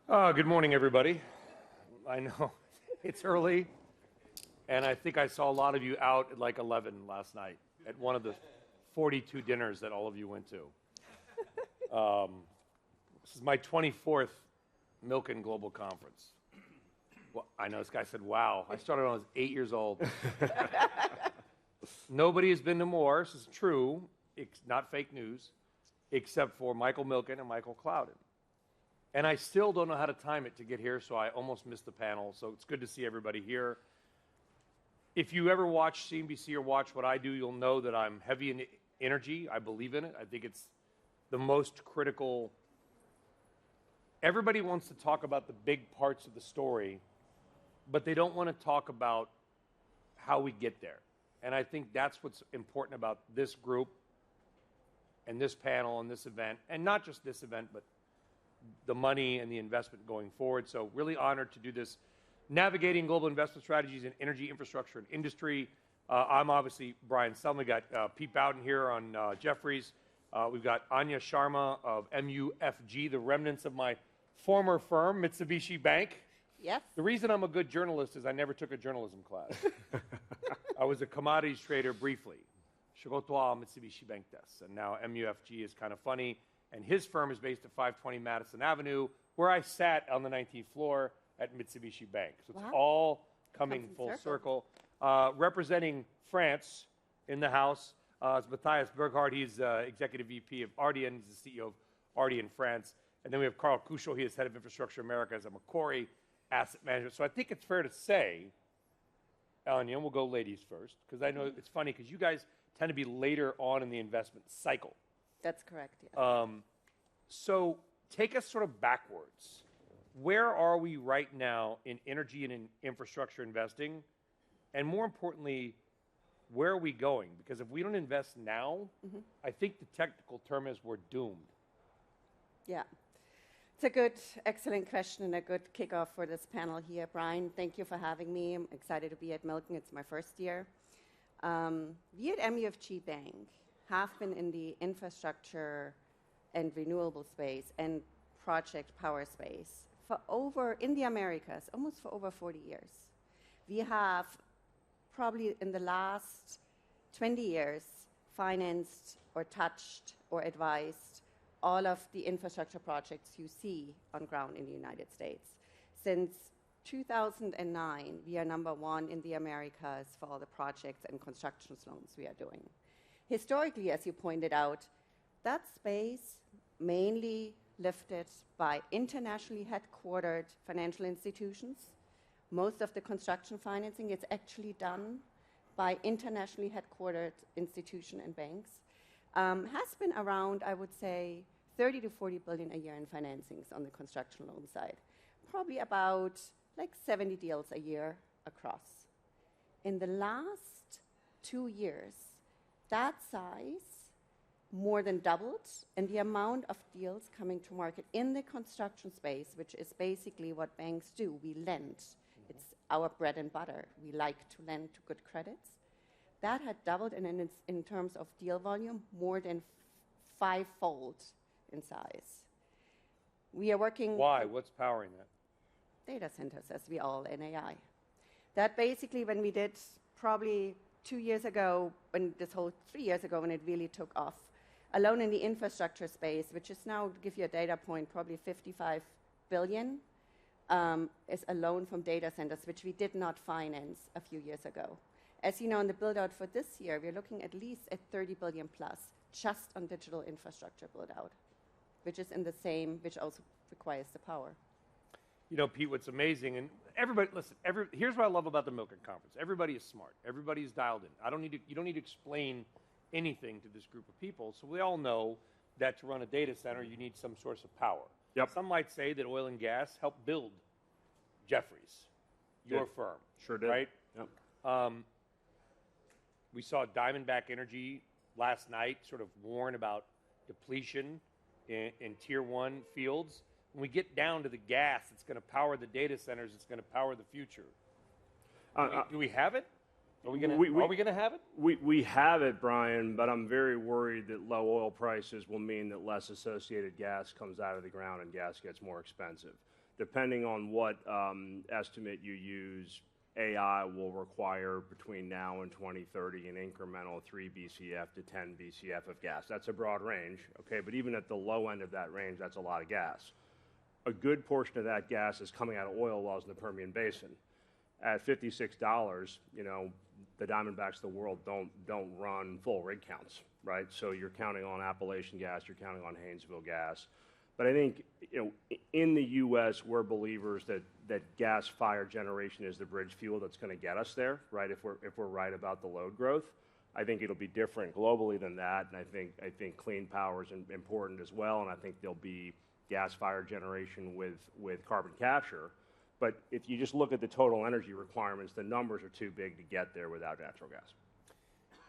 Good morning, everybody. I know it's early, and I think I saw a lot of you out at like 11 last night at one of the 42 dinners that all of you went to. This is my 24th Milken Global Conference. Well, I know this guy said, wow. I started when I was 8 years old. Nobody has been to more, this is true, it's not fake news, except for Michael Milken and Michael Clouden. And I still don't know how to time it to get here, so I almost missed the panel. So it's good to see everybody here. If you ever watch CNBC or watch what I do, you'll know that I'm heavy in energy. I believe in it. I think it's the most critical. Everybody wants to talk about the big parts of the story, but they don't want to talk about how we get there. And I think that's what's important about this group and this panel and this event, and not just this event, but the money and the investment going forward. So really honored to do this. Navigating global investment strategies in energy, infrastructure, and industry. I'm obviously Brian Selman. We got Pete Bowden here on Jefferies. We've got Anya Sharma of MUFG, the remnants of my former firm, Mitsubishi Bank. Yes. The reason I'm a good journalist is I never took a journalism class. I was a commodities trader briefly. Shigoto wa Mitsubishi Bank desu. And now MUFG is kind of funny. And his firm is based at 520 Madison Avenue, where I sat on the 19th floor at Mitsubishi Bank. So it's all coming full circle. Representing France in the House is Matthias Berghardt. He's Executive VP of Ardian. He's the CEO of Ardian France. And then we have Carl Kuschel. He is Head of Infrastructure Americas at Macquarie Asset Management. So I think it's fair to say, Anya, and we'll go ladies first, because I know it's funny, because you guys tend to be later on in the investment cycle. That's correct, yes. So take us sort of backwards. Where are we right now in energy and in infrastructure investing? And more importantly, where are we going? Because if we don't invest now, I think the technical term is we're doomed. Yeah. It's a good, excellent question and a good kickoff for this panel here. Brian, thank you for having me. I'm excited to be at Milken. It's my first year. We at MUFG Bank have been in the infrastructure and renewable space and project power space in the Americas, almost for over 40 years. We have probably in the last 20 years financed or touched or advised all of the infrastructure projects you see on ground in the United States. Since 2009, we are #1 in the Americas for all the projects and construction loans we are doing. Historically, as you pointed out, that space mainly lifted by internationally headquartered financial institutions. Most of the construction financing is actually done by internationally headquartered institutions and banks. Has been around, I would say, 30 to 40 billion a year in financings on the construction loan side. Probably about like 70 deals a year across. In the last 2 years, that size more than doubled, and the amount of deals coming to market in the construction space, which is basically what banks do, we lend. It's our bread and butter. We like to lend to good credits. That had doubled, and in terms of deal volume, more than fivefold in size. We are working. Why? What's powering that? Data centers, as we all in AI. That basically, when we did probably 2 years ago, 3 years ago, when it really took off, alone in the infrastructure space, which is now, to give you a data point, probably 55 billion, is a loan from data centers, which we did not finance a few years ago. As you know, in the build-out for this year, we're looking at least at 30 billion plus just on digital infrastructure build-out, which is in the same, which also requires the power. You know, Pete, what's amazing, and everybody, listen, here's what I love about the Milken Conference. Everybody is smart. Everybody is dialed in. You don't need to explain anything to this group of people. So we all know that to run a data center, you need some source of power. Yep. Some might say that oil and gas helped build Jefferies, your firm. Sure did. Right? Yep. We saw Diamondback Energy last night sort of warn about depletion in tier 1 fields. When we get down to the gas, it's going to power the data centers. It's going to power the future. Do we have it? Are we going to have it? We have it, Brian, but I'm very worried that low oil prices will mean that less associated gas comes out of the ground and gas gets more expensive. depending on what estimate you use, AI will require between now and 2030 an incremental 3 BCF to 10 BCF of gas. That's a broad range, okay? But even at the low end of that range, that's a lot of gas. A good portion of that gas is coming out of oil wells in the Permian Basin. At $56, you know, the Diamondbacks of the world don't run full rig counts, right? So you're counting on Appalachian gas, you're counting on Haynesville gas. But I think, you know, in the U.S., we're believers that gas-fired generation is the bridge fuel that's going to get us there, right? If we're right about the load growth, I think it'll be different globally than that, and I think clean power is important as well, and I think there'll be gas-fired generation with carbon capture. But if you just look at the total energy requirements, the numbers are too big to get there without natural gas.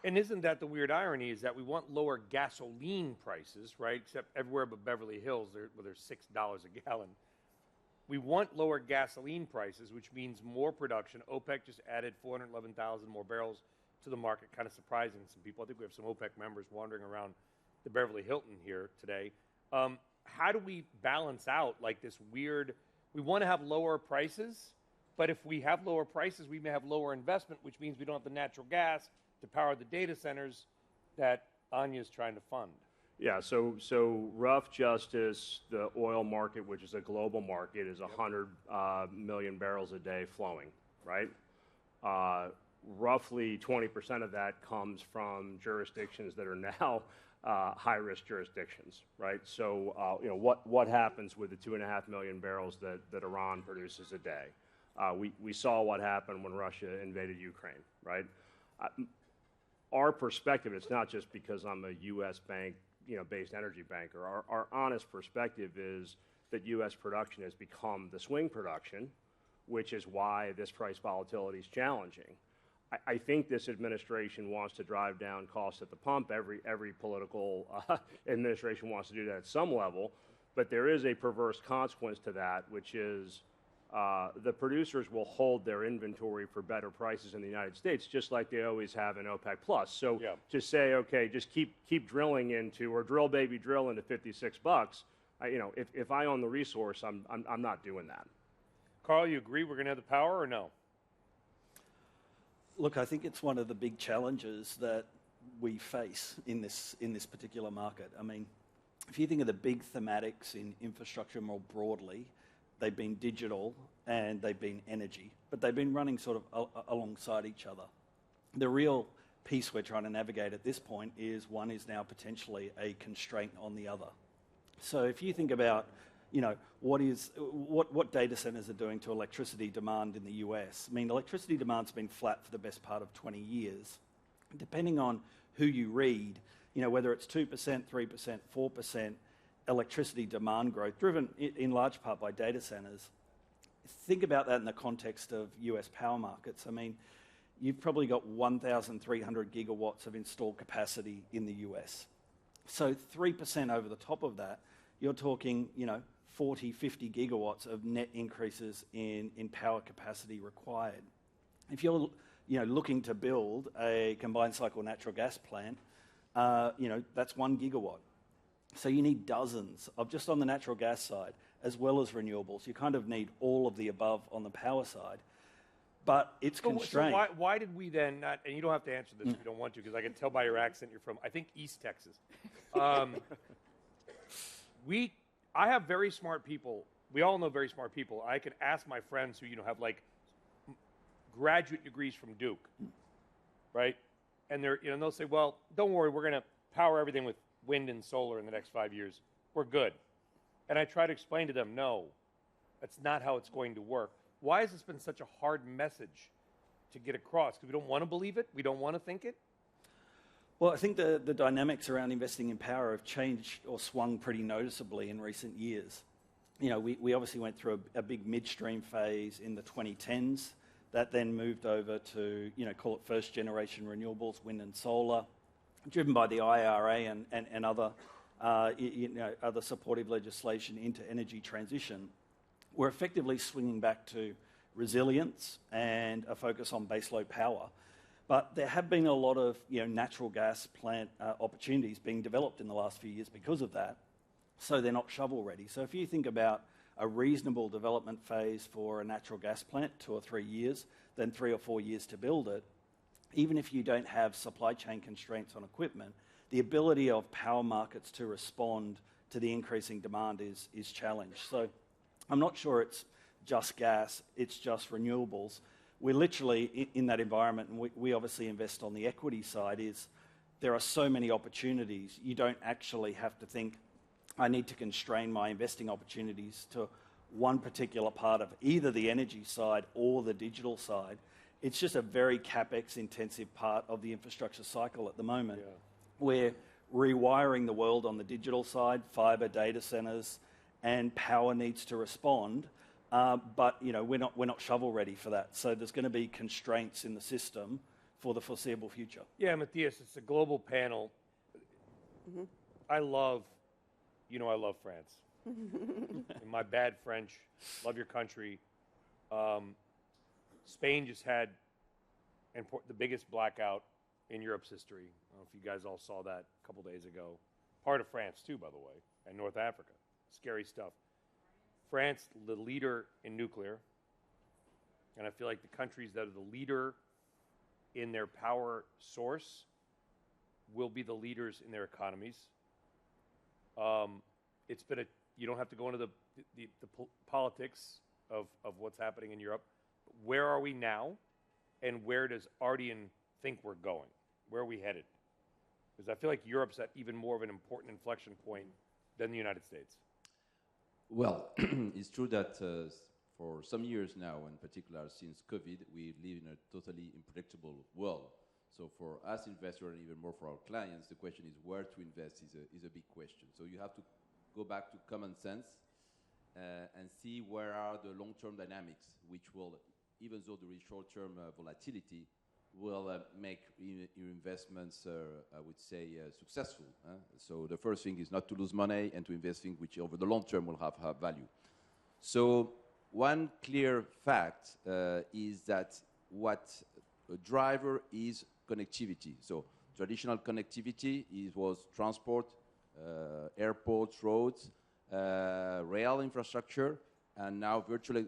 And isn't that the weird irony, is that we want lower gasoline prices, right? Except everywhere but Beverly Hills, where there's $6 a gallon. We want lower gasoline prices, which means more production. OPEC just added 411,000 more barrels to the market, kind of surprising some people. I think we have some OPEC members wandering around the Beverly Hilton here today. How do we balance out like this weird, we want to have lower prices, but if we have lower prices, we may have lower investment, which means we don't have the natural gas to power the data centers that Anya's trying to fund. Yeah, so rough justice, the oil market, which is a global market, is 100 million barrels a day flowing, right? Roughly 20% of that comes from jurisdictions that are now high-risk jurisdictions, right? So, you know, what happens with the 2.5 million barrels that Iran produces a day? We saw what happened when Russia invaded Ukraine, right? Our perspective, it's not just because I'm a U.S. based energy banker. Our honest perspective is that U.S. production has become the swing production, which is why this price volatility is challenging. I think this administration wants to drive down costs at the pump. Every political administration wants to do that at some level, but there is a perverse consequence to that, which is the producers will hold their inventory for better prices in the United States, just like they always have in OPEC Plus. So to say, okay, just keep drilling into, or drill baby drill into $56, you know, if I own the resource, I'm not doing that. Carl, you agree we're going to have the power or no? Look, I think it's one of the big challenges that we face in this particular market. I mean, if you think of the big thematics in infrastructure more broadly, they've been digital and they've been energy, but they've been running sort of alongside each other. The real piece we're trying to navigate at this point is one is now potentially a constraint on the other. So if you think about, you know, what data centers are doing to electricity demand in the US. I mean, electricity demand's been flat for the best part of 20 years. Depending on who you read, you know, whether it's 2%, 3%, 4%, electricity demand growth, driven in large part by data centers. Think about that in the context of US power markets. I mean, you've probably got 1,300 gigawatts of installed capacity in the US. So 3% over the top of that, you're talking, you know, 40, 50 gigawatts of net increases in power capacity required. If you're, you know, looking to build a combined cycle natural gas plant, you know, that's 1 gigawatt. So you need dozens of, just on the natural gas side, as well as renewables. You kind of need all of the above on the power side. But it's constrained. So why did we then not, and you don't have to answer this if you don't want to, because I can tell by your accent you're from, I think, East Texas. I have very smart people. We all know very smart people. I can ask my friends who, you know, have like graduate degrees from Duke, right? And they're, you know, they'll say, well, don't worry, we're going to power everything with wind and solar in the next 5 years. We're good. And I try to explain to them, no, that's not how it's going to work. Why has this been such a hard message to get across? Because we don't want to believe it? We don't want to think it? Well, I think the dynamics around investing in power have changed or swung pretty noticeably in recent years. You know, we obviously went through a big midstream phase in the 2010s. That then moved over to, you know, call it first generation renewables, wind and solar, driven by the IRA and other, you know, other supportive legislation into energy transition. We're effectively swinging back to resilience and a focus on baseload power. But there have been a lot of, you know, natural gas plant opportunities being developed in the last few years because of that. So they're not shovel ready. So if you think about a reasonable development phase for a natural gas plant, 2 or 3 years, then 3 or 4 years to build it, even if you don't have supply chain constraints on equipment, the ability of power markets to respond to the increasing demand is challenged. So I'm not sure it's just gas, it's just renewables. We're literally in that environment, and we obviously invest on the equity side, is there are so many opportunities. You don't actually have to think, I need to constrain my investing opportunities to one particular part of either the energy side or the digital side. It's just a very CapEx intensive part of the infrastructure cycle at the moment. Yeah. We're rewiring the world on the digital side, fiber, data centers, and power needs to respond. But we're not shovel ready for that. So there's going to be constraints in the system for the foreseeable future. Yeah, Matthias, it's a global panel. I love France. In my bad French, love your country. Spain just had the biggest blackout in Europe's history. I don't know if you guys all saw that a couple days ago. Part of France, too, by the way, and North Africa. Scary stuff. France, the leader in nuclear. And I feel like the countries that are the leader in their power source will be the leaders in their economies. It's been you don't have to go into the politics of what's happening in Europe. But where are we now, and where does Ardian think we're going? Where are we headed? Because I feel like Europe's at even more of an important inflection point than the United States. Well, it's true that for some years now, in particular since COVID, we live in a totally unpredictable world. So for us investors and even more for our clients, the question is where to invest is a big question. So you have to go back to common sense and see where are the long-term dynamics, which will, even though there is short-term volatility, will make your investments, I would say, successful. So the first thing is not to lose money and to invest in which over the long term will have value. So one clear fact is that what a driver is connectivity. So traditional connectivity was transport, airports, roads, rail infrastructure, and now virtual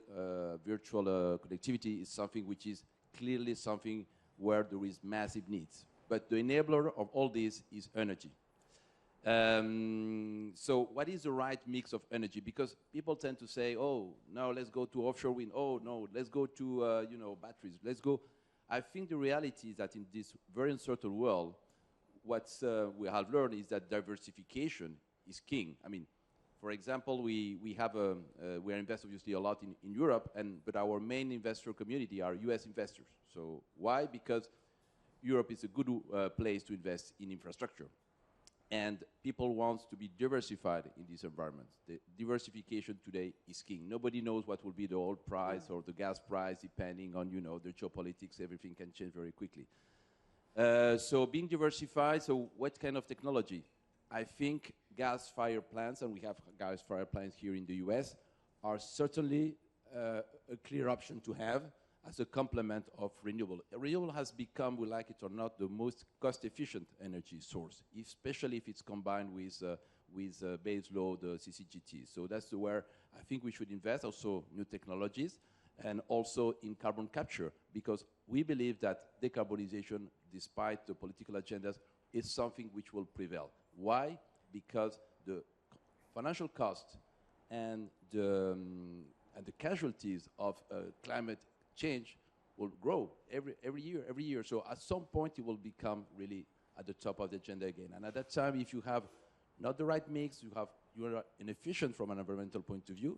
connectivity is something which is clearly something where there is massive needs. But the enabler of all this is energy. So what is the right mix of energy? Because people tend to say, oh, no, let's go to offshore wind. Oh, no, let's go to batteries. Let's go. I think the reality is that in this very uncertain world, what we have learned is that diversification is king. I mean, for example, we are invested obviously a lot in Europe, but our main investor community are US investors. So why? Because Europe is a good place to invest in infrastructure. And people want to be diversified in these environments. The diversification today is king. Nobody knows what will be the oil price or the gas price, depending on, the geopolitics. Everything can change very quickly. So being diversified, so what kind of technology? I think gas-fired plants, and we have gas-fired plants here in the US, are certainly a clear option to have as a complement of renewable. Renewable has become, we like it or not, the most cost-efficient energy source, especially if it's combined with base load CCGT. So that's where I think we should invest, also new technologies, and also in carbon capture, because we believe that decarbonization, despite the political agendas, is something which will prevail. Why? Because the financial cost and the casualties of climate change will grow every year. So at some point, it will become really at the top of the agenda again. And at that time, if you have not the right mix, you are inefficient from an environmental point of view,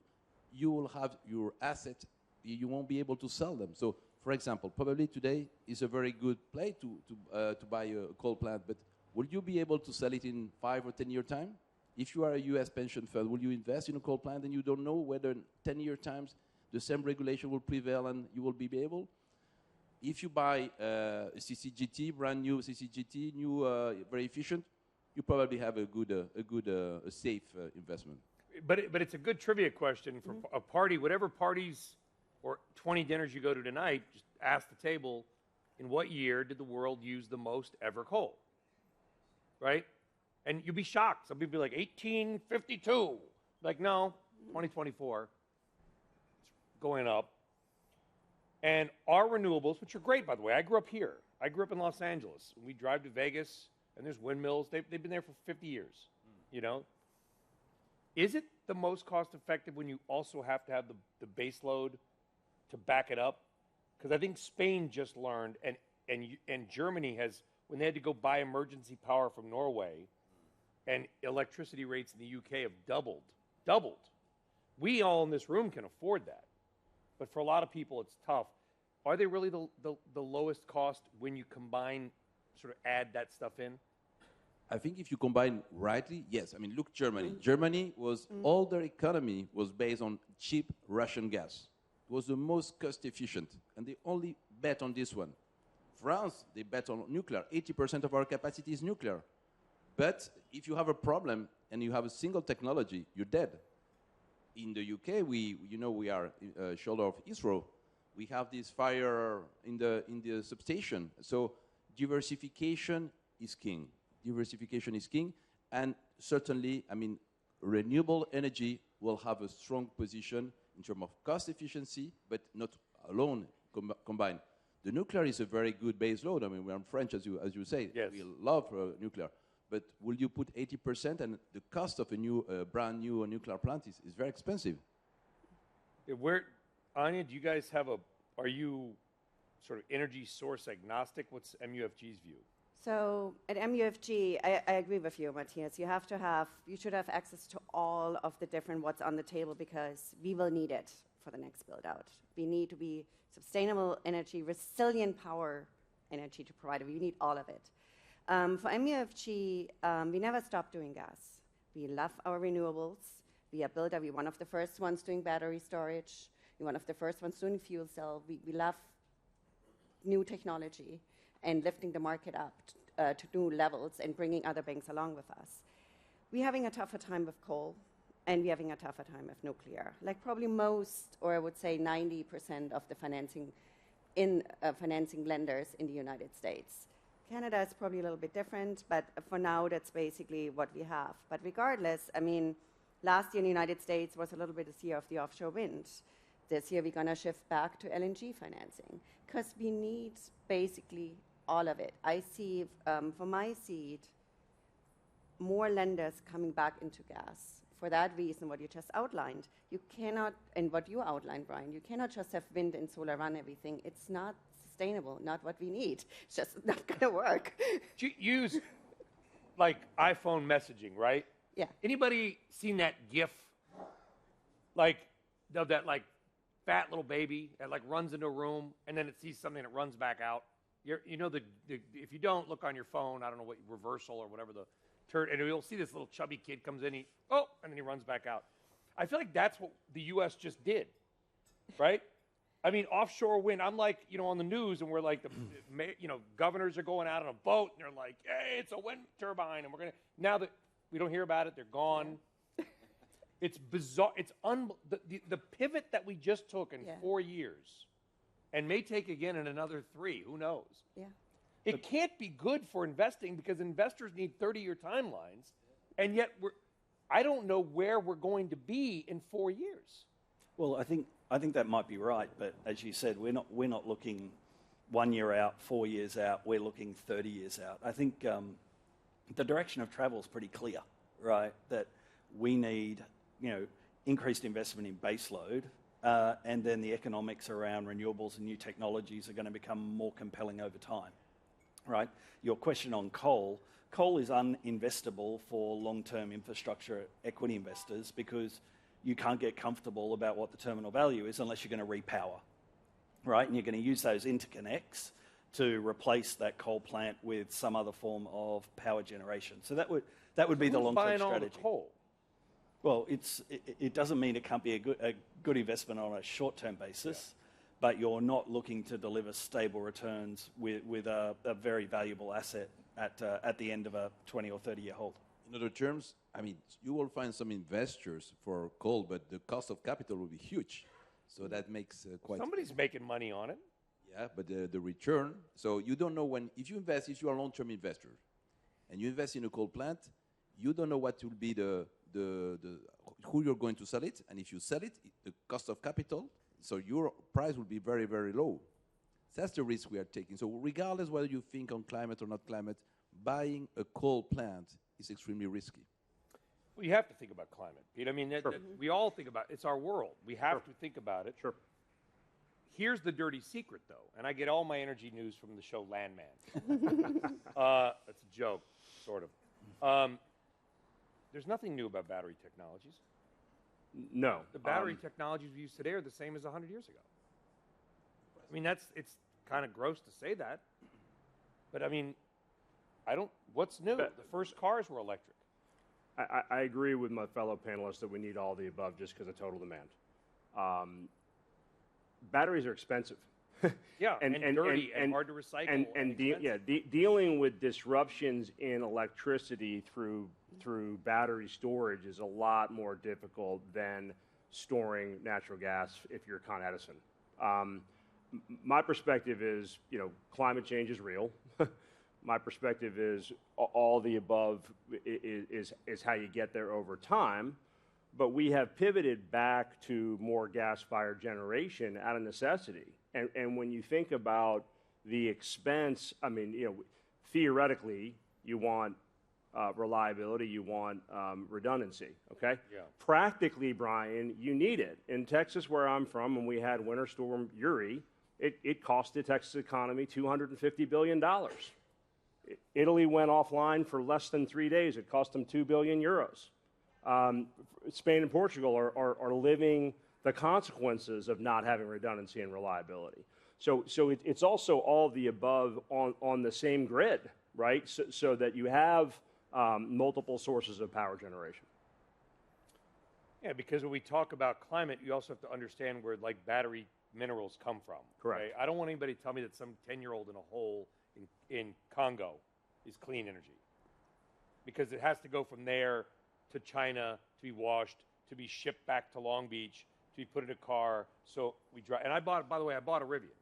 you will have your asset, you won't be able to sell them. So, for example, probably today is a very good play to buy a coal plant, but will you be able to sell it in 5 or 10 year time? If you are a US pension fund, will you invest in a coal plant and you don't know whether in 10 year times the same regulation will prevail and you will be able? If you buy a CCGT, brand new CCGT, very efficient, you probably have a safe investment. But it's a good trivia question for a party. Whatever parties or 20 dinners you go to tonight, just ask the table, in what year did the world use the most ever coal? Right? And you'd be shocked. Some people be like, 1852. Like, no, 2024. going up. And our renewables, which are great, by the way, I grew up here. I grew up in Los Angeles. We drive to Vegas, and there's windmills. They've been there for 50 years, you know? Is it the most cost-effective when you also have to have the base load to back it up? Because I think Spain just learned, and Germany has, when they had to go buy emergency power from Norway, and electricity rates in the UK have doubled. We all in this room can afford that. But for a lot of people, it's tough. Are they really the lowest cost when you combine, sort of add that stuff in? I think if you combine rightly, yes. I mean, look, Germany. Germany was, all their economy was based on cheap Russian gas. It was the most cost efficient, and they only bet on this one. France, they bet on nuclear. 80% of our capacity is nuclear. But if you have a problem and you have a single technology, you're dead. In the UK, we are shoulder of Heathrow. We have this fire in the substation. So diversification is king. Diversification is king. And certainly, I mean, renewable energy will have a strong position in terms of cost efficiency, but not alone combined. The nuclear is a very good base load. I mean, we're French, as you say. Yes. We love nuclear. But will you put 80%? And the cost of a brand new nuclear plant is very expensive. Anya, do you guys are you sort of energy source agnostic? What's MUFG's view? So at MUFG, I agree with you, Matthias. You should have access to all of the different what's on the table because we will need it for the next build out. We need to be sustainable energy, resilient power energy to provide it. We need all of it. For MUFG, we never stop doing gas. We love our renewables. We are builder. We're one of the first ones doing battery storage. We're one of the first ones doing fuel cell. We love new technology and lifting the market up to new levels and bringing other banks along with us. We're having a tougher time with coal, and we're having a tougher time with nuclear. Like probably most, or I would say 90% of the financing lenders in the United States. Canada is probably a little bit different, but for now, that's basically what we have. But regardless, I mean, last year in the United States was a little bit this year of the offshore wind. This year, we're going to shift back to LNG financing because we need basically all of it. I see, for my seat, more lenders coming back into gas. For that reason, what you just outlined, you cannot, and what you outlined, Brian, you cannot just have wind and solar run everything. It's not sustainable, not what we need. It's just not going to work. Use like iPhone messaging, right? Yeah. Anybody seen that GIF? Like of that like fat little baby that like runs into a room and then it sees something that runs back out. You know if you don't look on your phone, I don't know what reversal or whatever the turn, and you'll see this little chubby kid comes in, and then he runs back out. I feel like that's what the U.S. just did, right? I mean, offshore wind. I'm like, on the news, and we're like, governors are going out on a boat, and they're like, hey, it's a wind turbine, and now that we don't hear about it, they're gone. It's bizarre. It's the pivot that we just took in 4 years, and may take again in another 3. Who knows? Yeah. It can't be good for investing because investors need 30-year timelines, and yet I don't know where we're going to be in 4 years. Well, I think that might be right, but as you said, we're not looking 1 year out, 4 years out. We're looking 30 years out. I think the direction of travel is pretty clear, right? That we need increased investment in baseload, and then the economics around renewables and new technologies are going to become more compelling over time. Right? Your question on coal is uninvestable for long-term infrastructure equity investors because you can't get comfortable about what the terminal value is unless you're going to repower, right? And you're going to use those interconnects to replace that coal plant with some other form of power generation. So that would be the long-term strategy. All the coal? Well, it doesn't mean it can't be a good investment on a short-term basis. Yeah. But you're not looking to deliver stable returns with a very valuable asset at the end of a 20 or 30-year hold. In other terms, I mean, you will find some investors for coal, but the cost of capital will be huge. So that makes quite... Somebody's making money on it. Yeah, but the return... So you don't know when... If you are a long-term investor, and you invest in a coal plant, you don't know what will be who you're going to sell it. And if you sell it, the cost of capital So your price will be very, very low. That's the risk we are taking. So regardless whether you think on climate or not climate, buying a coal plant is extremely risky. Well, you have to think about climate, Pete. I mean, we all think about it's our world. We have to think about it. Sure. Here's the dirty secret, though, and I get all my energy news from the show Landman. That's a joke, sort of. There's nothing new about battery technologies. No. The battery technologies we use today are the same as 100 years ago. I mean, it's kind of gross to say that, but I mean, what's new? The first cars were electric. I agree with my fellow panelists that we need all the above just because of total demand. Batteries are expensive. Yeah, and dirty and hard to recycle. Dealing with disruptions in electricity through battery storage is a lot more difficult than storing natural gas if you're Con Edison. My perspective is, climate change is real. My perspective is all the above is how you get there over time. But we have pivoted back to more gas-fired generation out of necessity. And when you think about the expense, I mean, theoretically, you want reliability, you want redundancy, okay? Yeah. Practically, Brian, you need it. In Texas, where I'm from, when we had Winter Storm Uri, it cost the Texas economy $250 billion. Italy went offline for less than 3 days. It cost them 2 billion euros. Spain and Portugal are living the consequences of not having redundancy and reliability. So it's also all the above on the same grid, right? So that you have multiple sources of power generation. Yeah, because when we talk about climate, you also have to understand where battery minerals come from. Correct. Right? I don't want anybody to tell me that some 10-year-old in a hole in Congo is clean energy, because it has to go from there to China to be washed, to be shipped back to Long Beach, to be put in a car. So we drive. And by the way, I bought a Rivian.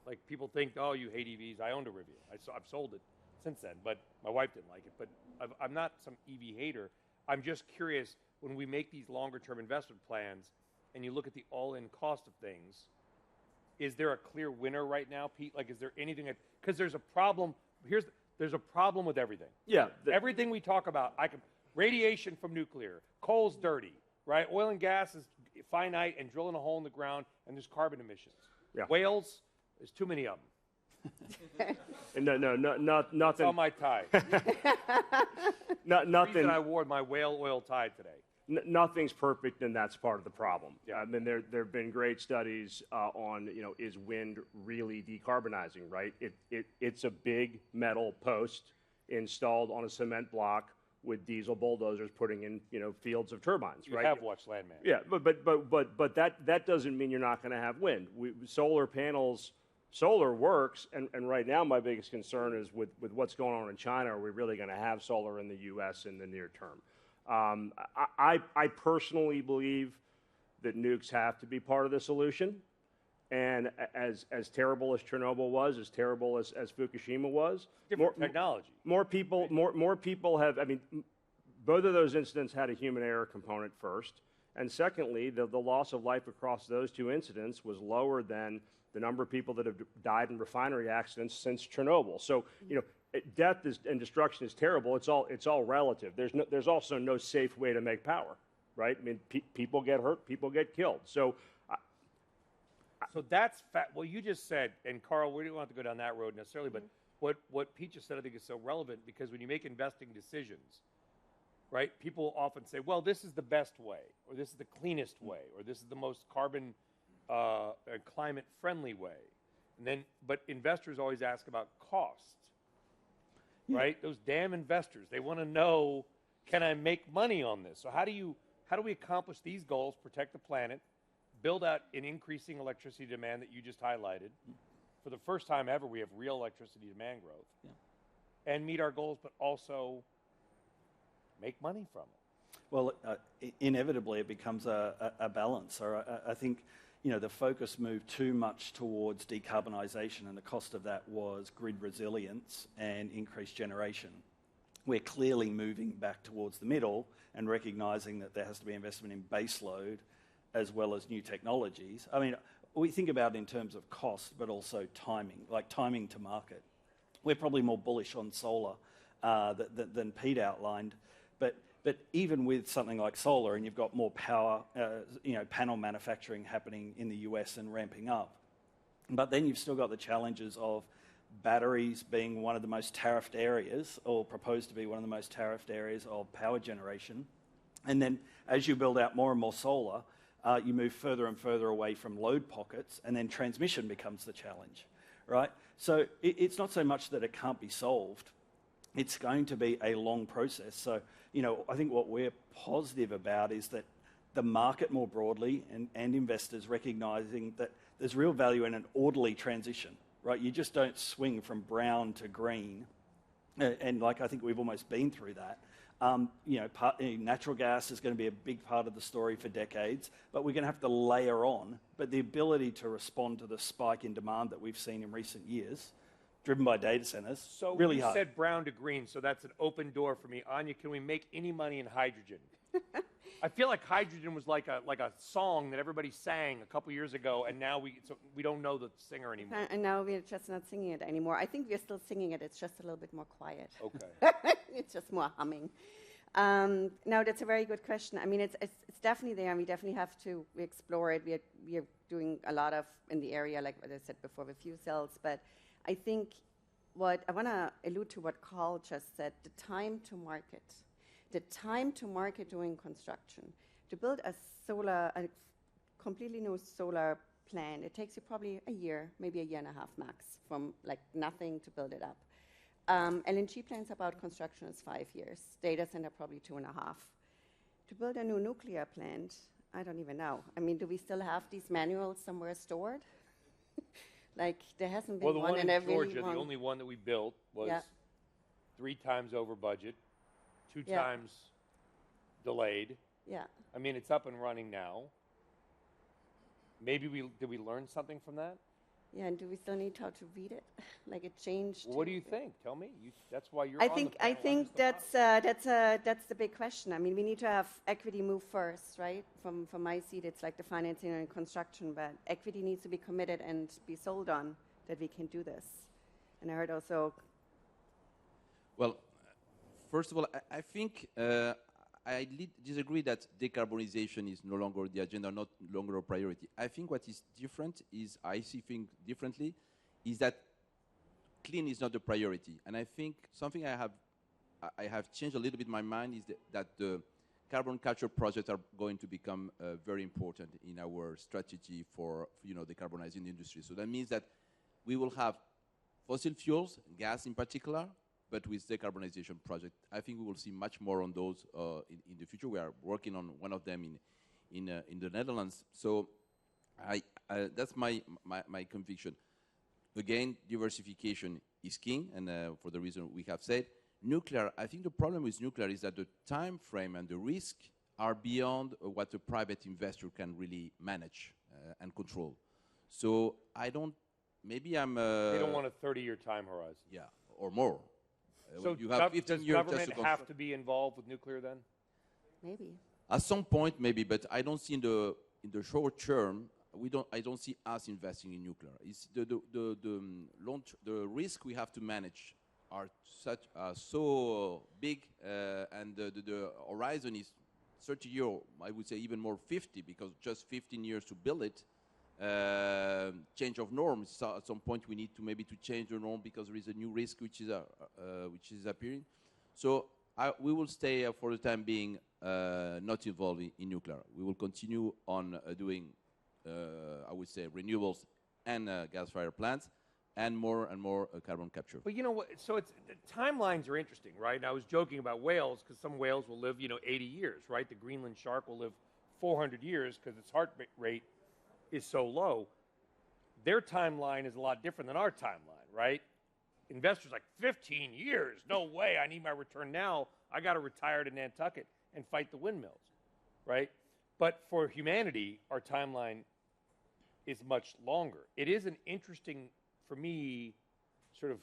Like, people think, oh, you hate EVs. I owned a Rivian. I've sold it since then, but my wife didn't like it. But I'm not some EV hater. I'm just curious, when we make these longer-term investment plans and you look at the all-in cost of things, is there a clear winner right now, Pete? Like, is there anything that, because there's a problem. There's a problem with everything. Yeah. Everything we talk about, radiation from nuclear, coal's dirty, right? Oil and gas is finite and drilling a hole in the ground, and there's carbon emissions. Yeah. Whales, there's too many of them. Nothing. That's on my tie. Nothing. The reason I wore my whale oil tie today. Nothing's perfect, and that's part of the problem. Yeah. I mean, there have been great studies on, is wind really decarbonizing, right? It's a big metal post installed on a cement block with diesel bulldozers putting in, fields of turbines, right? You have watched Landman. Yeah, but that doesn't mean you're not going to have wind. Solar panels, solar works, and right now my biggest concern is with what's going on in China. Are we really going to have solar in the U.S. in the near term? I personally believe that nukes have to be part of the solution. And as terrible as Chernobyl was, as terrible as Fukushima was, Different technology. More people have. I mean, both of those incidents had a human error component first, and secondly, the loss of life across those two incidents was lower than the number of people that have died in refinery accidents since Chernobyl. So death and destruction is terrible. It's all relative. There's also no safe way to make power, right? I mean, people get hurt, people get killed. So that's well, you just said, and Carl, we don't want to go down that road necessarily, but what Pete just said, I think, is so relevant, because when you make investing decisions, right, people often say, well, this is the best way, or this is the cleanest way, or this is the most carbon climate friendly way, but investors always ask about cost. Right? Those damn investors, they want to know, can I make money on this? So how do we accomplish these goals, protect the planet, build out an increasing electricity demand that you just highlighted? For the first time ever, we have real electricity demand growth, and meet our goals, but also make money from it. Well, inevitably it becomes a balance. Or I think, the focus moved too much towards decarbonisation, and the cost of that was grid resilience and increased generation. We're clearly moving back towards the middle and recognising that there has to be investment in base load as well as new technologies. I mean, we think about it in terms of cost, but also timing, like timing to market. We're probably more bullish on solar than Pete outlined, but even with something like solar, and you've got more power, panel manufacturing happening in the US and ramping up, but then you've still got the challenges of batteries being one of the most tariffed areas, or proposed to be one of the most tariffed areas of power generation. And then as you build out more and more solar, you move further and further away from load pockets, and then transmission becomes the challenge, right? So it's not so much that it can't be solved. It's going to be a long process. So, I think what we're positive about is that the market more broadly and investors recognizing that there's real value in an orderly transition, right? You just don't swing from brown to green. And I think we've almost been through that. Natural gas is going to be a big part of the story for decades, but we're going to have to layer on. But the ability to respond to the spike in demand that we've seen in recent years, driven by data centers, so really you hard. said brown to green, so that's an open door for me. Anya, can we make any money in hydrogen? I feel like hydrogen was like a song that everybody sang a couple years ago, and now we don't know the singer anymore. And now we're just not singing it anymore. I think we're still singing it. It's just a little bit more quiet. Okay. It's just more humming. No, that's a very good question. I mean, it's definitely there, and we definitely have to explore it. We are doing a lot of in the area, like what I said before, with fuel cells. But I think what I want to allude to what Carl just said: the time to market. The time to market during construction. To build a completely new solar plant, it takes you probably a year, maybe a year and a half max, from nothing to build it up. LNG plants about construction is 5 years. Data center probably 2.5. To build a new nuclear plant, I don't even know. I mean, do we still have these manuals somewhere stored? There hasn't been Well, the one in a really Georgia, the long- only one that we built was 3 times over budget, 2 Yeah. times delayed. Yeah. I mean, it's up and running now. Maybe did we learn something from that? Yeah, and do we still need how to read it? It changed. Well, what do you think? Tell me. That's why you're. I on think the panel. I'm just the that's the big question. I mean, we need to have equity move first, right? From my seat, it's like the financing and construction, but equity needs to be committed and be sold on that we can do this. And I heard also. Well, first of all, I think I disagree that decarbonization is no longer the agenda, not longer a priority. I think what is different is, I see things differently, is that clean is not the priority. And I think something I have changed a little bit my mind is that the carbon capture projects are going to become very important in our strategy for decarbonizing the industry. So that means that we will have fossil fuels, gas in particular, but with decarbonization project. I think we will see much more on those in the future. We are working on one of them in the Netherlands. So that's my conviction. Again, diversification is king, and for the reason we have said. Nuclear, I think the problem with nuclear is that the time frame and the risk are beyond what a private investor can really manage and control. So maybe I'm... They don't want a 30-year time horizon. Yeah, or more. So you have 15 does years government just to have to be involved with nuclear then? Maybe. At some point, maybe, but I don't see in the short term. I don't see us investing in nuclear. It's the risk we have to manage are so big, and the horizon is 30 years. I would say even more 50, because just 15 years to build it. Change of norms. So at some point, we need to change the norm because there is a new risk which is appearing. So we will stay for the time being not involved in nuclear. We will continue on doing, I would say, renewables and gas-fired plants, and more carbon capture. But you know what? So the timelines are interesting, right? And I was joking about whales because some whales will live, 80 years, right? The Greenland shark will live 400 years because its heart rate is so low. Their timeline is a lot different than our timeline, right? Investors 15 years, no way, I need my return now. I got to retire to Nantucket and fight the windmills, right? But for humanity, our timeline is much longer. It is an interesting, for me, sort of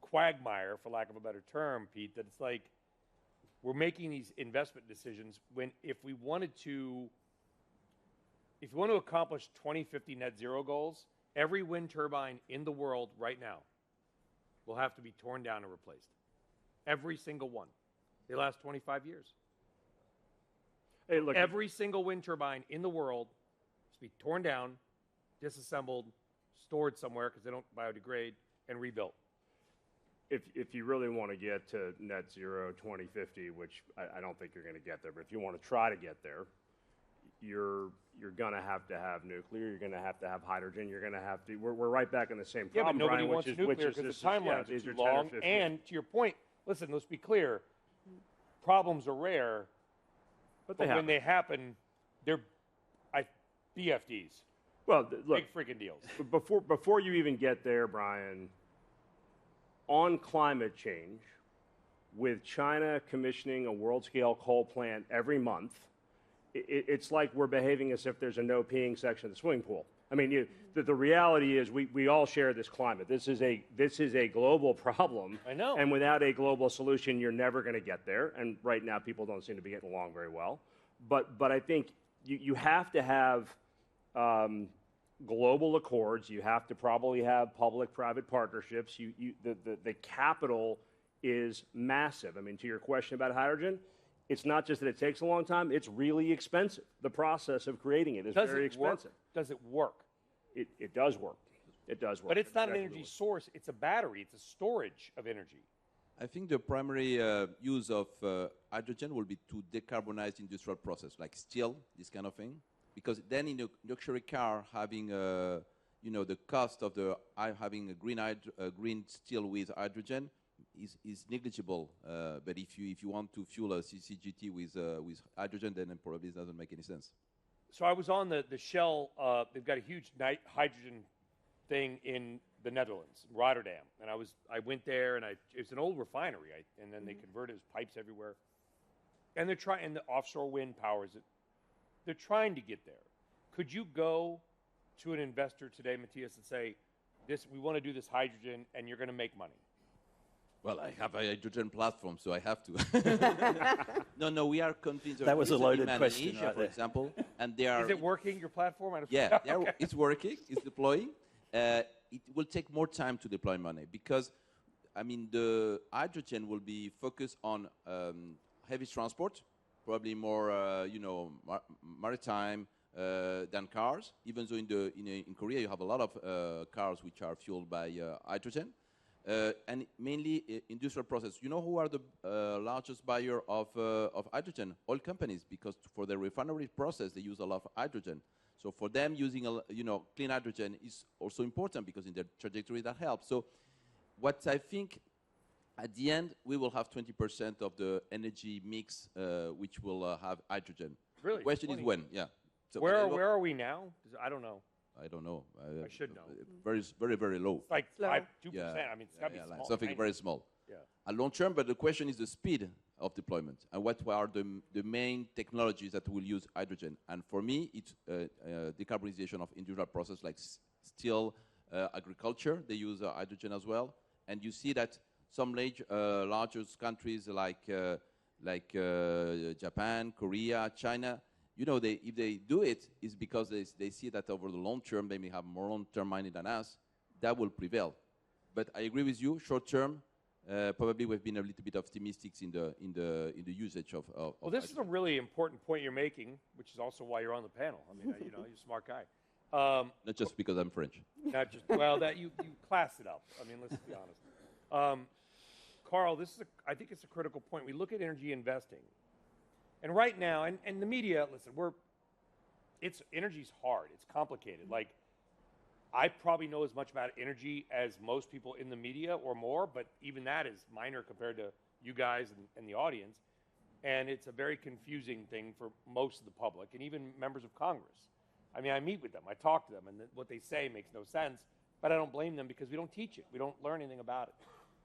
quagmire, for lack of a better term, Pete, that it's we're making these investment decisions when if we wanted to if you want to accomplish 2050 net zero goals, every wind turbine in the world right now will have to be torn down and replaced. Every single one. They last 25 years. Hey, look, Every single wind turbine in the world has to be torn down, disassembled, stored somewhere because they don't biodegrade, and rebuilt. if you really want to get to net zero 2050, which I don't think you're going to get there, but if you want to try to get there, you're going to have nuclear. You're going to have hydrogen. You're going to have to. We're right back in the same Yeah, problem, but nobody Brian, wants which nuclear is because this the is- timelines these are too 10 or long. 15. And to your point, listen, let's be clear. Problems are rare, but but when they happen, they're BFDs. well, look, Big freaking deals. before you even get there, Brian, on climate change, with China commissioning a world-scale coal plant every month, it's like we're behaving as if there's a no peeing section of the swimming pool. I mean, the reality is we all share this climate. This is a global problem. I know. And without a global solution, you're never going to get there. And right now, people don't seem to be getting along very well. But I think you have to have global accords. You have to probably have public-private partnerships. The capital is massive. I mean, to your question about hydrogen, it's not just that it takes a long time, it's really expensive. The process of creating it is very expensive. Does it work? It does work. It does work. But it's not an Definitely. energy source. It's a battery. It's a storage of energy. I think the primary use of hydrogen will be to decarbonize industrial process, like steel, this kind of thing. Because then in a luxury car, having the cost of having a green steel with hydrogen is negligible. But if you want to fuel a CCGT with hydrogen, then it probably doesn't make any sense. So I was on the Shell. They've got a huge hydrogen thing in the Netherlands, Rotterdam, and I went there, and it's an old refinery, and then they converted it, pipes everywhere, and they're trying, and the offshore wind powers it. They're trying to get there. Could you go to an investor today, Matthias, and say, we want to do this hydrogen, and you're going to make money? Well, I have a hydrogen platform, so I have to. No, we are convinced. That was a loaded in question Asia, right for there. example, and they are. Is it working, your platform? Yeah, Okay. it's working. It's deploying. It will take more time to deploy money because, I mean, the hydrogen will be focused on heavy transport, probably more, maritime than cars. Even though in Korea you have a lot of cars which are fueled by hydrogen, and mainly industrial process. You know who are the largest buyer of hydrogen? Oil companies, because for the refinery process they use a lot of hydrogen. So for them, using clean hydrogen is also important because in their trajectory that helps. So what I think, at the end, we will have 20% of the energy mix which will have hydrogen. Really? The question 20? is when, yeah. So Where are we now? I don't know. I don't know. I should know. Very, very, very low. It's like Slow. 2%. Yeah. I mean, it's got to be like small. something tiny. very small. Yeah. At long term, but the question is the speed of deployment and what are the main technologies that will use hydrogen. And for me, it's decarbonization of industrial process like steel, agriculture. They use hydrogen as well. And you see that some largest countries like Japan, Korea, China, if they do it, it's because they see that over the long term, they may have more long-term money than us. That will prevail. But I agree with you. Short term, probably we've been a little bit optimistic in the usage of. Well, this is a really important point you're making, which is also why you're on the panel. I mean, you're a smart guy. Not just because I'm French. Not just that you classed it up. I mean, let's be honest. Carl, I think it's a critical point. We look at energy investing, and right now, and the media, listen, energy's hard. It's complicated. Like, I probably know as much about energy as most people in the media or more, but even that is minor compared to you guys and the audience. And it's a very confusing thing for most of the public and even members of Congress. I mean, I meet with them, I talk to them, and what they say makes no sense, but I don't blame them because we don't teach it. We don't learn anything about it.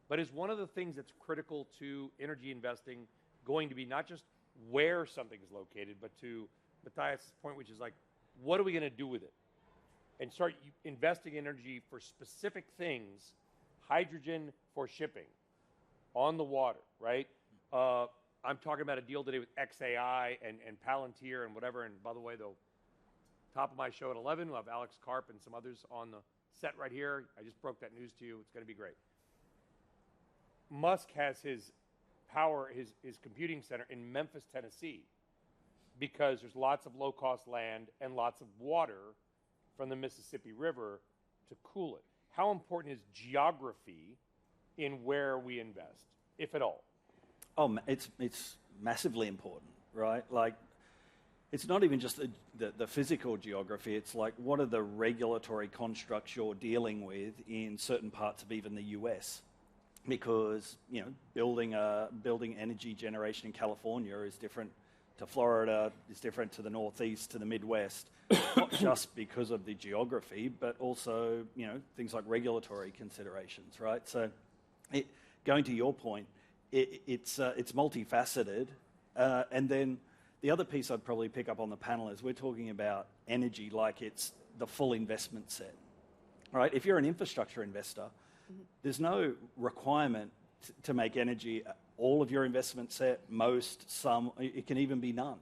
But is one of the things that's critical to energy investing going to be not just where something is located, but to Matthias' point, which is like, what are we going to do with it? And start investing in energy for specific things, hydrogen for shipping, on the water, right? I'm talking about a deal today with XAI and Palantir and whatever. And by the way, though, Top of my show at 11, we'll have Alex Karp and some others on the set right here. I just broke that news to you. It's going to be great. Musk has his computing center in Memphis, Tennessee, because there's lots of low-cost land and lots of water from the Mississippi River to cool it. How important is geography in where we invest, if at all? Oh, it's massively important, right? Like, it's not even just the physical geography. It's like, what are the regulatory constructs you're dealing with in certain parts of even the US? Because, you know, building energy generation in California is different to Florida, is different to the Northeast, to the Midwest, not just because of the geography, but also, you know, things like regulatory considerations, right? So, going to your point, it's multifaceted, and then the other piece I'd probably pick up on the panel is we're talking about energy like it's the full investment set, right? If you're an infrastructure investor, there's no requirement to make energy all of your investment set, most, some, it can even be none,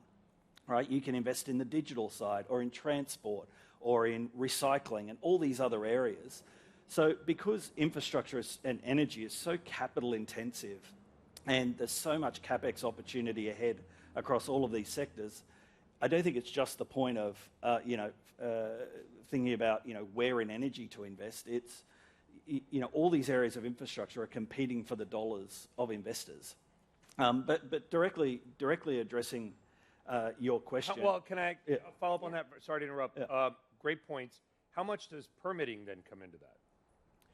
right? You can invest in the digital side or in transport or in recycling and all these other areas. So because infrastructure and energy is so capital intensive and there's so much CapEx opportunity ahead across all of these sectors, I don't think it's just the point of, thinking about, where in energy to invest. It's, all these areas of infrastructure are competing for the dollars of investors. But directly addressing your question. Well, can I follow up on that? Sorry to interrupt. Yeah. Great points. How much does permitting then come into that?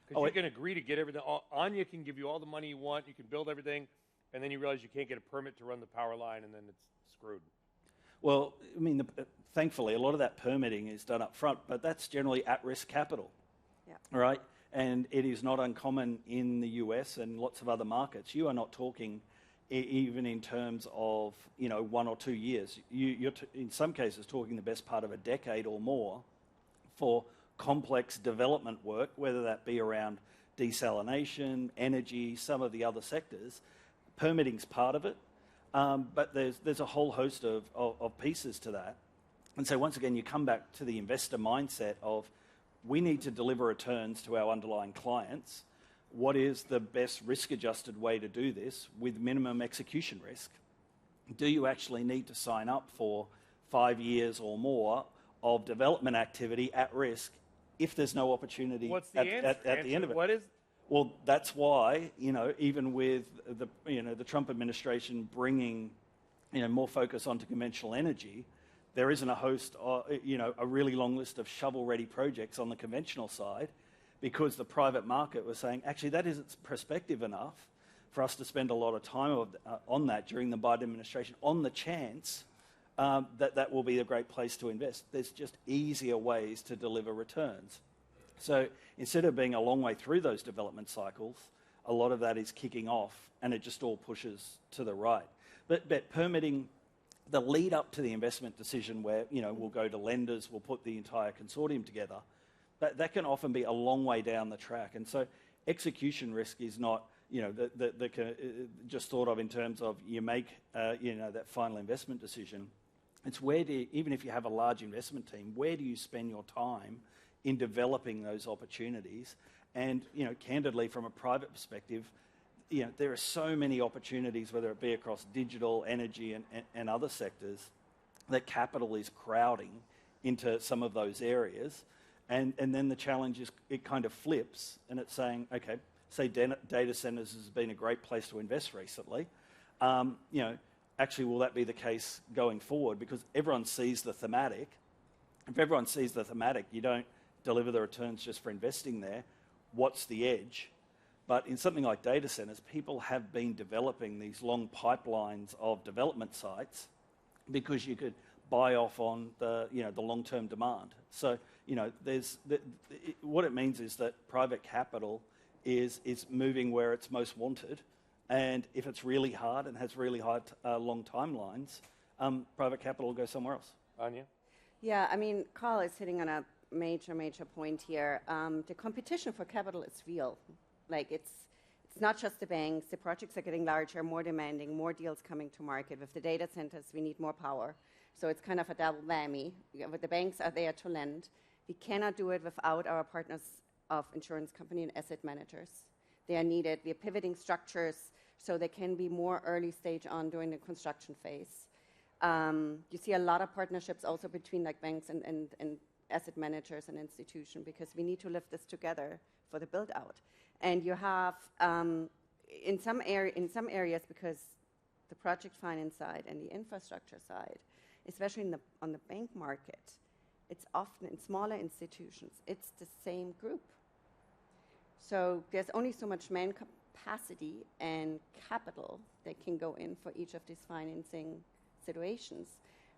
Because you can agree to get everything. Anya can give you all the money you want. You can build everything, and then you realize you can't get a permit to run the power line, and then it's screwed. Well, I mean, thankfully, a lot of that permitting is done up front, but that's generally at-risk capital, right? And it is not uncommon in the US and lots of other markets. You are not talking even in terms of 1 or 2 years. You're in some cases talking the best part of a decade or more for complex development work, whether that be around desalination, energy, some of the other sectors. Permitting's part of it, but there's a whole host of pieces to that. And so once again, you come back to the investor mindset of, we need to deliver returns to our underlying clients. What is the best risk-adjusted way to do this with minimum execution risk? Do you actually need to sign up for 5 years or more of development activity at risk if there's no opportunity What's the at the end of it? What is? Well, that's why, even with the Trump administration bringing, more focus onto conventional energy, there isn't a host, a really long list of shovel-ready projects on the conventional side, because the private market was saying, actually, that isn't prospective enough for us to spend a lot of time on that during the Biden administration, on the chance that will be a great place to invest. There's just easier ways to deliver returns. So instead of being a long way through those development cycles, a lot of that is kicking off, and it just all pushes to the right. But permitting, the lead up to the investment decision where, we'll go to lenders, we'll put the entire consortium together, that can often be a long way down the track. And so execution risk is not, just thought of in terms of you make, that final investment decision. It's where do you, even if you have a large investment team, where do you spend your time in developing those opportunities? And, candidly, from a private perspective, there are so many opportunities, whether it be across digital, energy, and other sectors, that capital is crowding into some of those areas. And then the challenge is it kind of flips, and it's saying, okay, say data centers has been a great place to invest recently. Actually, will that be the case going forward? Because everyone sees the thematic. If everyone sees the thematic, you don't deliver the returns just for investing there. What's the edge? But in something like data centers, people have been developing these long pipelines of development sites because you could buy off on the long-term demand. So what it means is that private capital is moving where it's most wanted, and if it's really hard and has really hard long timelines, private capital will go somewhere else. Anya? Yeah, I mean, Carl is hitting on a major point here. The competition for capital is real. Like, it's not just the banks. The projects are getting larger, more demanding, more deals coming to market. With the data centers, we need more power. So it's kind of a double whammy. The banks are there to lend. We cannot do it without our partners of insurance company and asset managers. They are needed. We are pivoting structures so they can be more early stage on during the construction phase. You see a lot of partnerships also between like banks and asset managers and institutions, because we need to lift this together for the build out. And you have in some areas, because the project finance side and the infrastructure side, especially on the bank market, it's often in smaller institutions, it's the same group. So there's only so much man capacity and capital that can go in for each of these financing situations.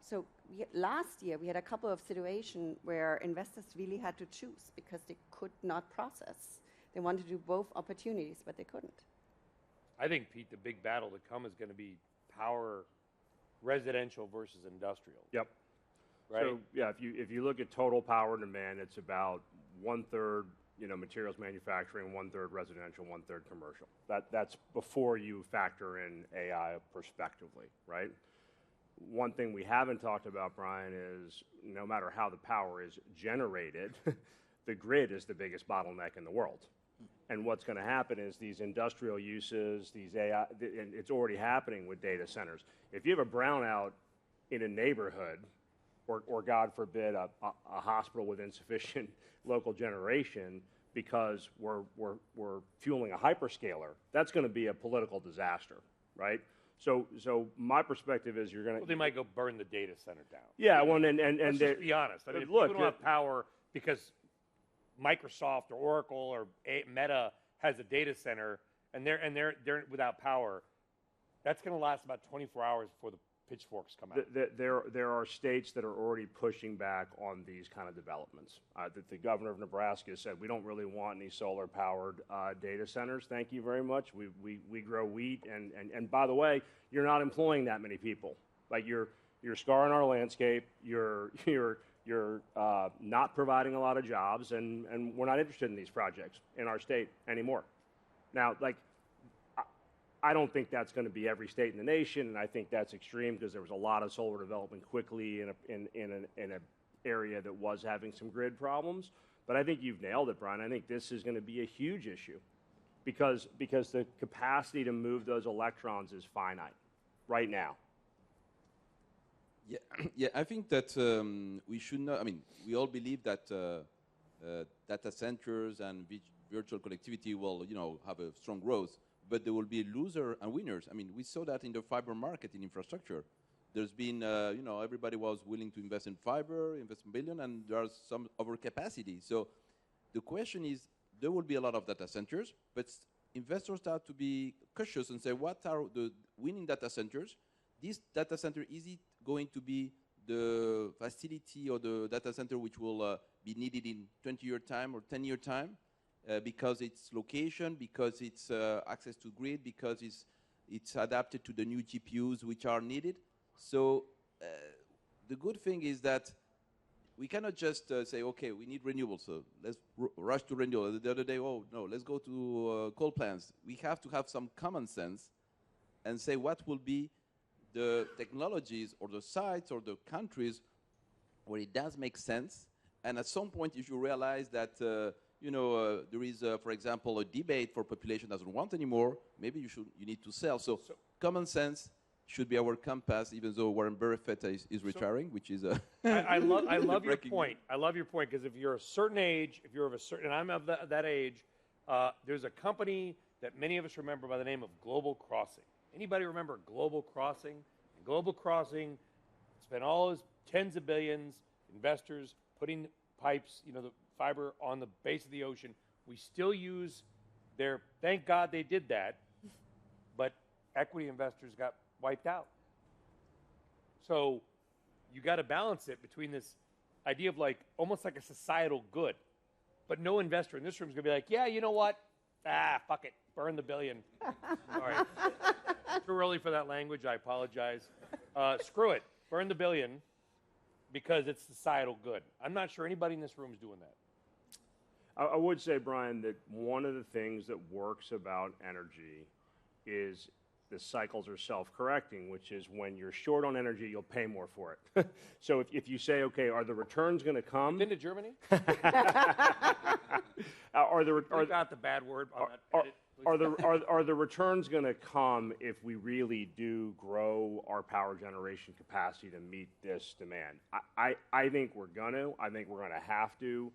So last year we had a couple of situations where investors really had to choose because they could not process. They wanted to do both opportunities, but they couldn't. I think, Pete, the big battle to come is going to be power, residential versus industrial. Yep. Right? So yeah, if you look at total power demand, it's about 1/3, materials manufacturing, 1/3 residential, 1/3 commercial. That's before you factor in AI prospectively, right? One thing we haven't talked about, Brian, is no matter how the power is generated, the grid is the biggest bottleneck in the world. And what's going to happen is these industrial uses, these AI, and it's already happening with data centers. If you have a brownout in a neighborhood, or God forbid, a hospital with insufficient local generation because we're fueling a hyperscaler, that's going to be a political disaster, right? So my perspective is you're going to... Well, they might go burn the data center down. Yeah, well, and Let's just be honest. I mean, if look, people don't have power because Microsoft or Oracle or Meta has a data center and they're without power, that's going to last about 24 hours before the pitchforks come out. There are states that are already pushing back on these kind of developments. The governor of Nebraska said, we don't really want any solar-powered data centers. Thank you very much. We grow wheat, and by the way, you're not employing that many people. Like you're scarring our landscape. You're not providing a lot of jobs, and we're not interested in these projects in our state anymore. Now, I don't think that's going to be every state in the nation, and I think that's extreme because there was a lot of solar development quickly in an area that was having some grid problems. But I think you've nailed it, Brian. I think this is going to be a huge issue because the capacity to move those electrons is finite right now. Yeah, I think that we should not. I mean, we all believe that data centers and virtual connectivity will, have a strong growth. But there will be losers and winners. I mean, we saw that in the fiber market in infrastructure. There's been, everybody was willing to invest in fiber, invest in billion, and there's some overcapacity. So the question is, there will be a lot of data centers, but investors start to be cautious and say, what are the winning data centers? This data center, is it going to be the facility or the data center which will be needed in 20-year time or 10-year time? Because it's location, because it's access to grid, because it's adapted to the new GPUs which are needed. So the good thing is that we cannot just say, okay, we need renewable, so let's rush to renewable. The other day, oh, no, let's go to coal plants. We have to have some common sense and say what will be the technologies or the sites or the countries where it does make sense. And at some point, if you realize that there is, for example, a debate for population doesn't want anymore, maybe you need to sell. So common sense should be our compass, even though Warren Buffett is retiring, which is a... I love your point. I love your point, because if you're a certain age, if you're of a certain, and I'm of that age, there's a company that many of us remember by the name of Global Crossing. Anybody remember Global Crossing? Global Crossing spent all his tens of billions, investors putting pipes, the fiber on the base of the ocean. We still use their, thank God they did that, but equity investors got wiped out. So you got to balance it between this idea of almost like a societal good, but no investor in this room is going to be like, yeah, you know what? Fuck it, burn the billion. All right. Too early for that language, I apologize. Screw it, burn the billion because it's societal good. I'm not sure anybody in this room is doing that. I would say, Brian, that one of the things that works about energy is the cycles are self-correcting, which is when you're short on energy, you'll pay more for it. So if you say, okay, are the returns going to come? Been to Germany? Are got the bad word on that edit, please. are the returns going to come if we really do grow our power generation capacity to meet this demand? I think we're going to. I think we're going to have to.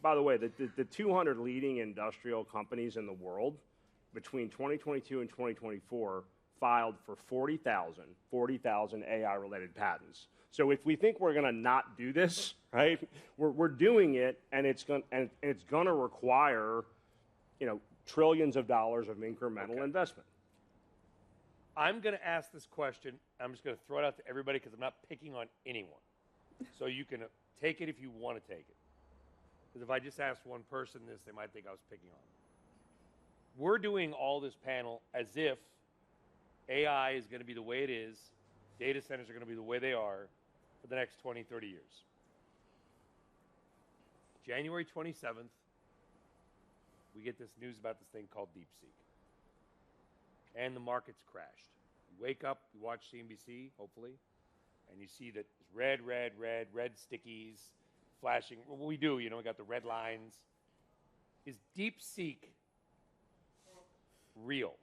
By the way, the 200 leading industrial companies in the world between 2022 and 2024 filed for 40,000 AI-related patents. So if we think we're going to not do this, right, we're doing it, and it's going to require, trillions of dollars of incremental investment. I'm going to ask this question. I'm just going to throw it out to everybody because I'm not picking on anyone. So you can take it if you want to take it. Because if I just asked one person this, they might think I was picking on them. We're doing all this panel as if AI is going to be the way it is, data centers are going to be the way they are for the next 20, 30 years. January 27th, we get this news about this thing called DeepSeek. And the market's crashed. You wake up, you watch CNBC, hopefully, and you see that it's red stickies flashing. What we do, we got the red lines. Is DeepSeek real?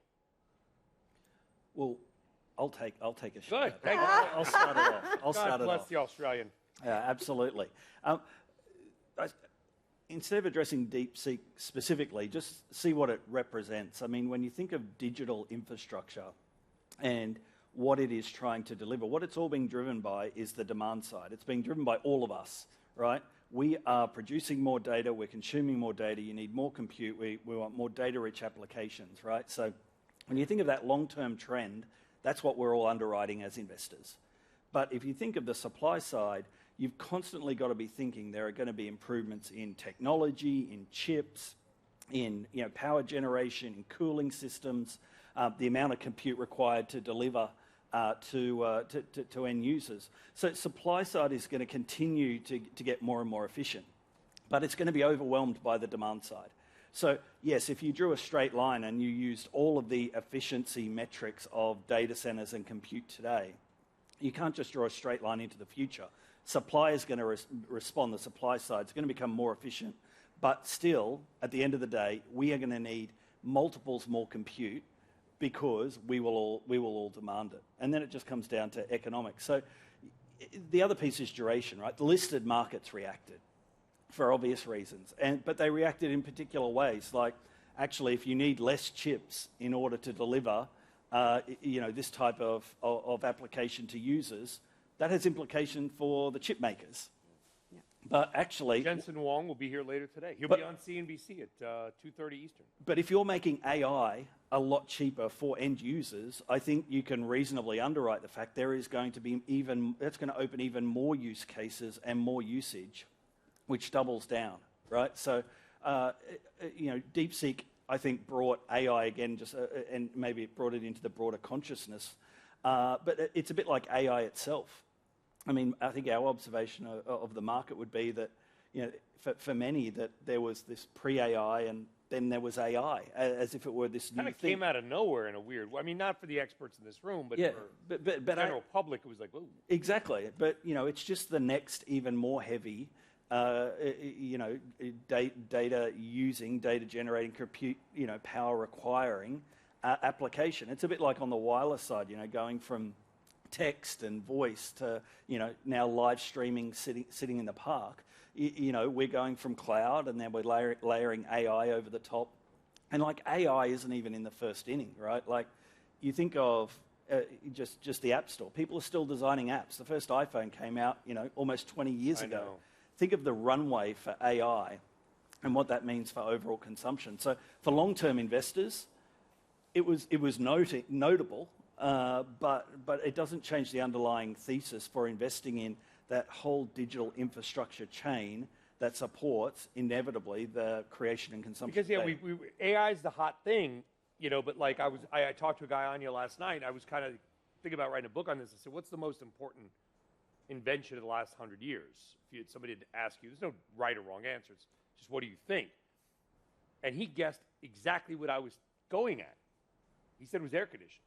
Well, I'll take a shot. Good. Thank you. I'll start it off. God bless the Australian. Absolutely. Instead of addressing DeepSeek specifically, just see what it represents. I mean, when you think of digital infrastructure and what it is trying to deliver, what it's all being driven by is the demand side. It's being driven by all of us, right? We are producing more data, we're consuming more data, you need more compute, we want more data-rich applications, right? So when you think of that long-term trend, that's what we're all underwriting as investors. But if you think of the supply side, you've constantly got to be thinking there are going to be improvements in technology, in chips, in power generation, in cooling systems, the amount of compute required to deliver to end users. So supply side is going to continue to get more and more efficient, but it's going to be overwhelmed by the demand side. So yes, if you drew a straight line and you used all of the efficiency metrics of data centers and compute today, you can't just draw a straight line into the future. Supply is going to respond. The supply side is going to become more efficient, but still, at the end of the day, we are going to need multiples more compute because we will all demand it. And then it just comes down to economics. So the other piece is duration, right? The listed markets reacted for obvious reasons, but they reacted in particular ways. Like, actually, if you need less chips in order to deliver, this type of application to users, that has implication for the chip makers. Yeah. But actually, Jensen Huang will be here later today. He'll be on CNBC at 2:30 Eastern. But if you're making AI a lot cheaper for end users, I think you can reasonably underwrite the fact there is going to be that's going to open even more use cases and more usage, which doubles down, right? So, DeepSeek, I think, brought AI again, and maybe it brought it into the broader consciousness. But it's a bit like AI itself. I mean, I think our observation of the market would be that, for many, that there was this pre-AI and then there was AI, as if it were this new thing. Kind of came out of nowhere in a weird way. I mean, not for the experts in this room, but for the general public, it was like, whoa. Exactly. But, it's just the next even more heavy, data using, data generating, compute, power requiring application. It's a bit like on the wireless side, going from text and voice to, now live streaming sitting in the park. We're going from cloud and then we're layering AI over the top. And like AI isn't even in the first inning, right? Like you think of just the App Store. People are still designing apps. The first iPhone came out, almost 20 years ago. Know. Think of the runway for AI and what that means for overall consumption. So for long-term investors, it was notable, but it doesn't change the underlying thesis for investing in that whole digital infrastructure chain that supports inevitably the creation and consumption. Because AI is the hot thing, But like I talked to a guy on you last night. I was kind of thinking about writing a book on this. I said, what's the most important invention of the last 100 years? If somebody had asked you, there's no right or wrong answer. It's just what do you think? And he guessed exactly what I was going at. He said it was air conditioning.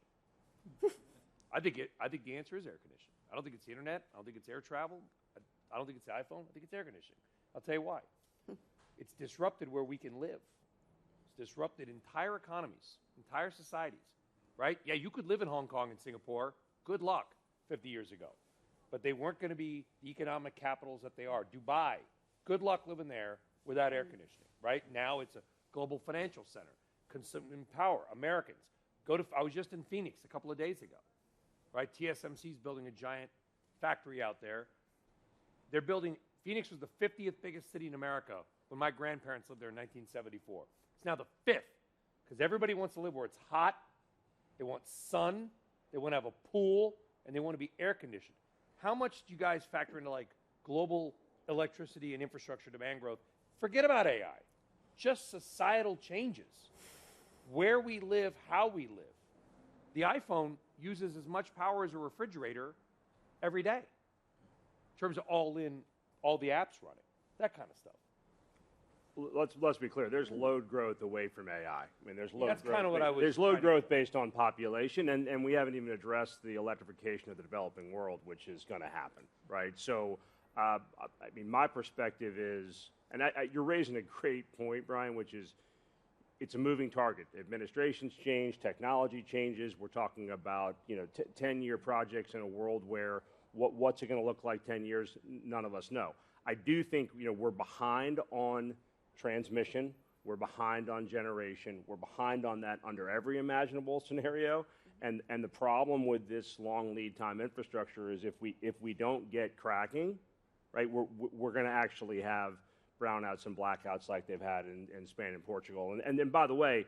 I think the answer is air conditioning. I don't think it's the internet. I don't think it's air travel. I don't think it's the iPhone. I think it's air conditioning. I'll tell you why. It's disrupted where we can live. It's disrupted entire economies, entire societies, right? Yeah, you could live in Hong Kong and Singapore. Good luck 50 years ago. But they weren't going to be the economic capitals that they are. Dubai, good luck living there without air conditioning, right? Now it's a global financial center. Consuming power, Americans. I was just in Phoenix a couple of days ago, right? TSMC is building a giant factory out there. Phoenix was the 50th biggest city in America when my grandparents lived there in 1974. It's now the 5th because everybody wants to live where it's hot, they want sun, they want to have a pool, and they want to be air conditioned. How much do you guys factor into like global electricity and infrastructure demand growth? Forget about AI. Just societal changes. Where we live, how we live. The iPhone uses as much power as a refrigerator every day in terms of all the apps running, that kind of stuff. Let's be clear. There's load growth away from AI. I mean, there's load That's growth. kind of what I was. There's load growth based on population, and we haven't even addressed the electrification of the developing world, which is going to happen, right? So, I mean, my perspective is, and you're raising a great point, Brian, which is, it's a moving target. Administrations change, technology changes. We're talking about 10-year projects in a world where what's it going to look like 10 years? None of us know. I do think we're behind on transmission. We're behind on generation. We're behind on that under every imaginable scenario. And the problem with this long lead time infrastructure is if we don't get cracking, right, we're going to actually have brownouts and blackouts like they've had in Spain and Portugal. And then, by the way,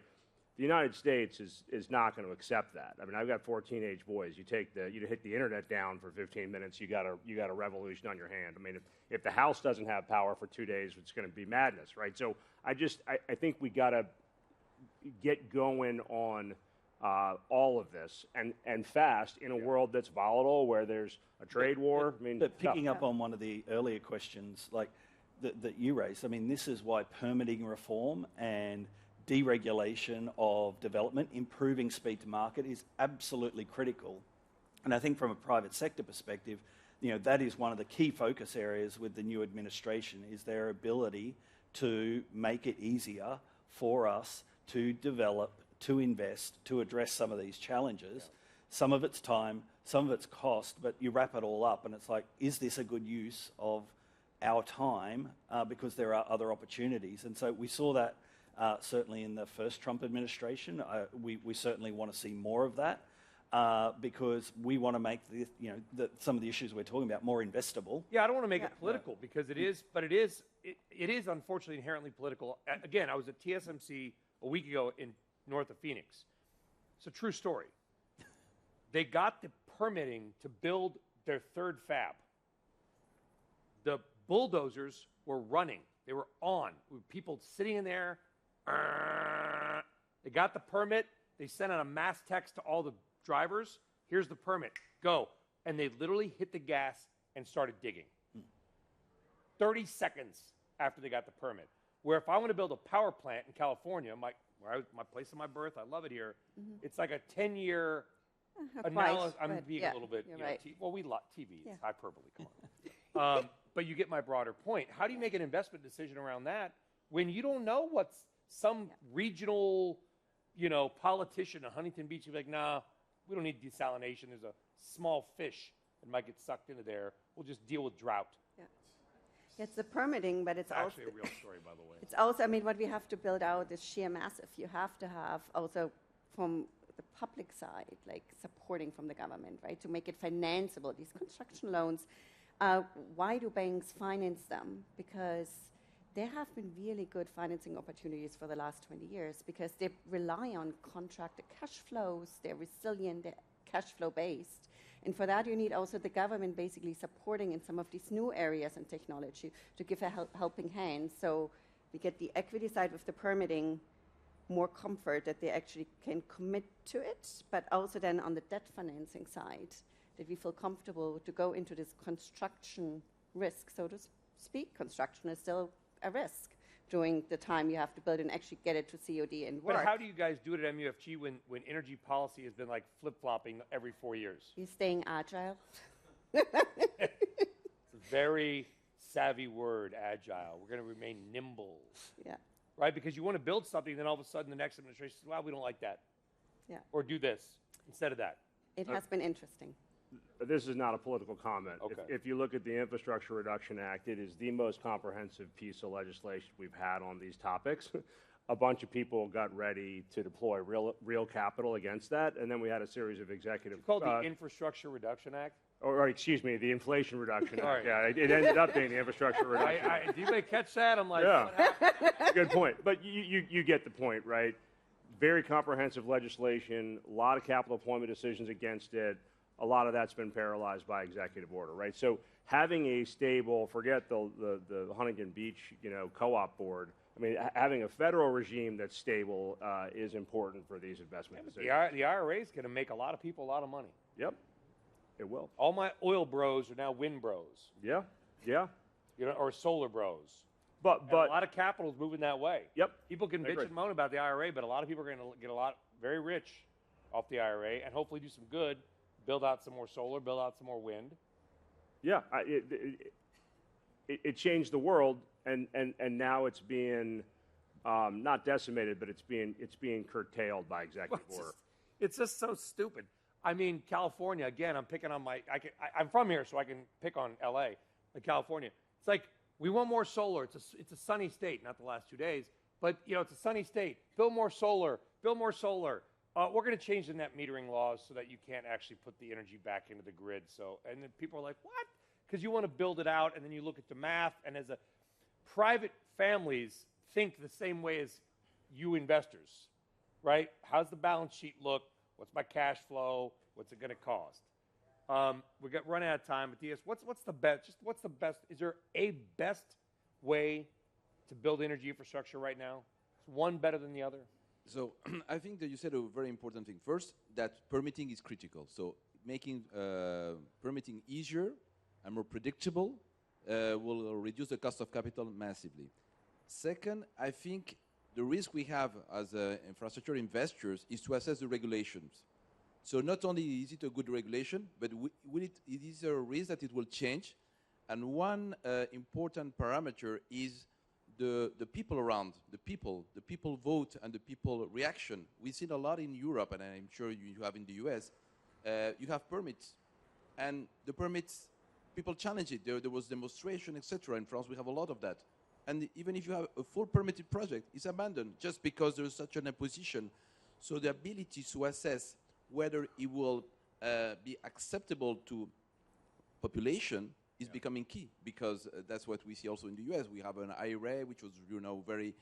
the United States is not going to accept that. I mean, I've got 4 teenage boys. You hit the internet down for 15 minutes, you got a revolution on your hand. I mean, if the house doesn't have power for 2 days, it's going to be madness, right? So I think we got to get going on all of this and fast in a world that's volatile, where there's a trade war. I mean, but picking up on one of the earlier questions, like that you raised, I mean, this is why permitting reform and deregulation of development, improving speed to market is absolutely critical. And I think from a private sector perspective, that is one of the key focus areas with the new administration, is their ability to make it easier for us to develop, to invest, to address some of these challenges. Yeah. Some of it's time, some of it's cost, but you wrap it all up and it's like, is this a good use of our time, because there are other opportunities? And so we saw that certainly in the first Trump administration. We certainly want to see more of that, because we want to make some of the issues we're talking about more investable. Yeah, I don't want to make it political because it is unfortunately inherently political. Again, I was at TSMC a week ago in north of Phoenix. It's a true story. They got the permitting to build their third fab. The bulldozers were running. They were on. With people sitting in there. They got the permit. They sent out a mass text to all the drivers. Here's the permit. Go. And they literally hit the gas and started digging. 30 seconds after they got the permit. Where if I want to build a power plant in California, my place of my birth, I love it here, it's like a 10-year analysis. I'm being a little bit, right. We love TV. It's hyperbole. Come on. But you get my broader point. How do you make an investment decision around that when you don't know what's some regional, politician in Huntington Beach will be like, nah, we don't need desalination. There's a small fish that might get sucked into there. We'll just deal with drought. Yeah. It's the permitting, but it's actually a real story, by the way. It's also, what we have to build out is sheer massive. You have to have also from the public side, like supporting from the government, right, to make it financeable. These construction loans, why do banks finance them? Because there have been really good financing opportunities for the last 20 years because they rely on contracted cash flows, they're resilient, they're cash flow based. And for that, you need also the government basically supporting in some of these new areas and technology to give a helping hand. So we get the equity side with the permitting, more comfort that they actually can commit to it, but also then on the debt financing side, that we feel comfortable to go into this construction risk, so to speak. Construction is still a risk during the time you have to build and actually get it to COD and work. But how do you guys do it at MUFG when energy policy has been like flip-flopping every 4 years? You're staying agile. It's a very savvy word, agile. We're going to remain nimble, Yeah, right? Because you want to build something, then all of a sudden the next administration says, well, we don't like that. yeah. Or do this instead of that. It has been interesting. This is not a political comment. Okay. If you look at the Infrastructure Reduction Act, it is the most comprehensive piece of legislation we've had on these topics. A bunch of people got ready to deploy real capital against that, and then we had a series of executive... It's called the Infrastructure Reduction Act? or excuse me, the Inflation Reduction Act. All right. Yeah, it ended up being the Infrastructure Reduction Act. Did anybody catch that? I'm like, Yeah. what happened? Good point. But you get the point, right? Very comprehensive legislation, a lot of capital deployment decisions against it. A lot of that's been paralyzed by executive order, right? So having a stable, forget the Huntington Beach, co-op board. I mean, having a federal regime that's stable is important for these investment decisions. The IRA is going to make a lot of people a lot of money. Yep, it will. All my oil bros are now wind bros, Yeah. or solar bros. But And a lot of capital is moving that way. Yep. People can I bitch agree. and moan about the IRA, but a lot of people are going to get very rich off the IRA and hopefully do some good, build out some more solar, build out some more wind. yeah, it changed the world, and now it's being not decimated, but it's being curtailed by executive order. It's just so stupid. I mean, California, again, I'm picking on I'm from here, so I can pick on LA, like California. It's like, we want more solar. It's a sunny state, not the last 2 days, but it's a sunny state. Build more solar. Build more solar. We're going to change the net metering laws so that you can't actually put the energy back into the grid. And then people are like, what? Because you want to build it out, and then you look at the math, and as private families think the same way as you investors, right? How's the balance sheet look? What's my cash flow? What's it going to cost? We got run out of time, but DS, what's the best? What's the best? Is there a best way to build energy infrastructure right now? Is one better than the other? So I think that you said a very important thing. First, that permitting is critical. So making permitting easier and more predictable will reduce the cost of capital massively. Second, I think the risk we have as infrastructure investors is to assess the regulations. So not only is it a good regulation, but it is a risk that it will change. And one important parameter is the people around, the people vote and the people reaction. We've seen a lot in Europe, and I'm sure you have in the US. You have permits, and the permits, people challenge it. There was demonstration, etc. In France, we have a lot of that. And even if you have a full permitted project, it's abandoned just because there is such an opposition. So the ability to assess whether it will be acceptable to population is becoming key, because that's what we see also in the US. We have an IRA, which was, very,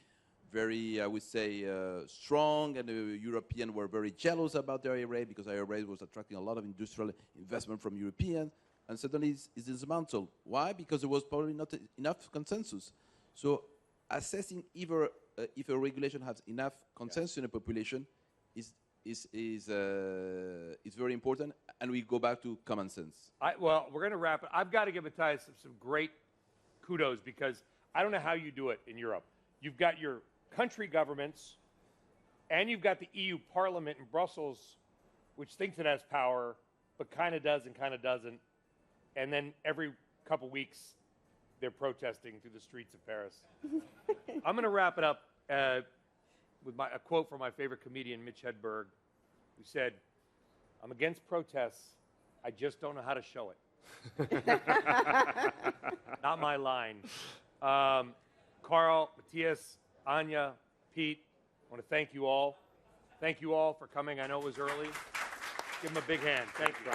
very, I would say, strong, and the Europeans were very jealous about the IRA because IRA was attracting a lot of industrial investment from Europeans, and suddenly it's dismantled. Why? Because there was probably not enough consensus. So assessing either if a regulation has enough consensus in the population is very important, and we go back to common sense. Well, we're going to wrap it. I've got to give Matthias some great kudos, because I don't know how you do it in Europe. You've got your country governments, and you've got the EU Parliament in Brussels, which thinks it has power, but kind of does and kind of doesn't. And then every couple weeks, they're protesting through the streets of Paris. I'm going to wrap it up with a quote from my favorite comedian, Mitch Hedberg, who said, "I'm against protests. I just don't know how to show it." Not my line. Carl, Matthias, Anya, Pete, I want to thank you all. Thank you all for coming. I know it was early. Give them a big hand. Thank you.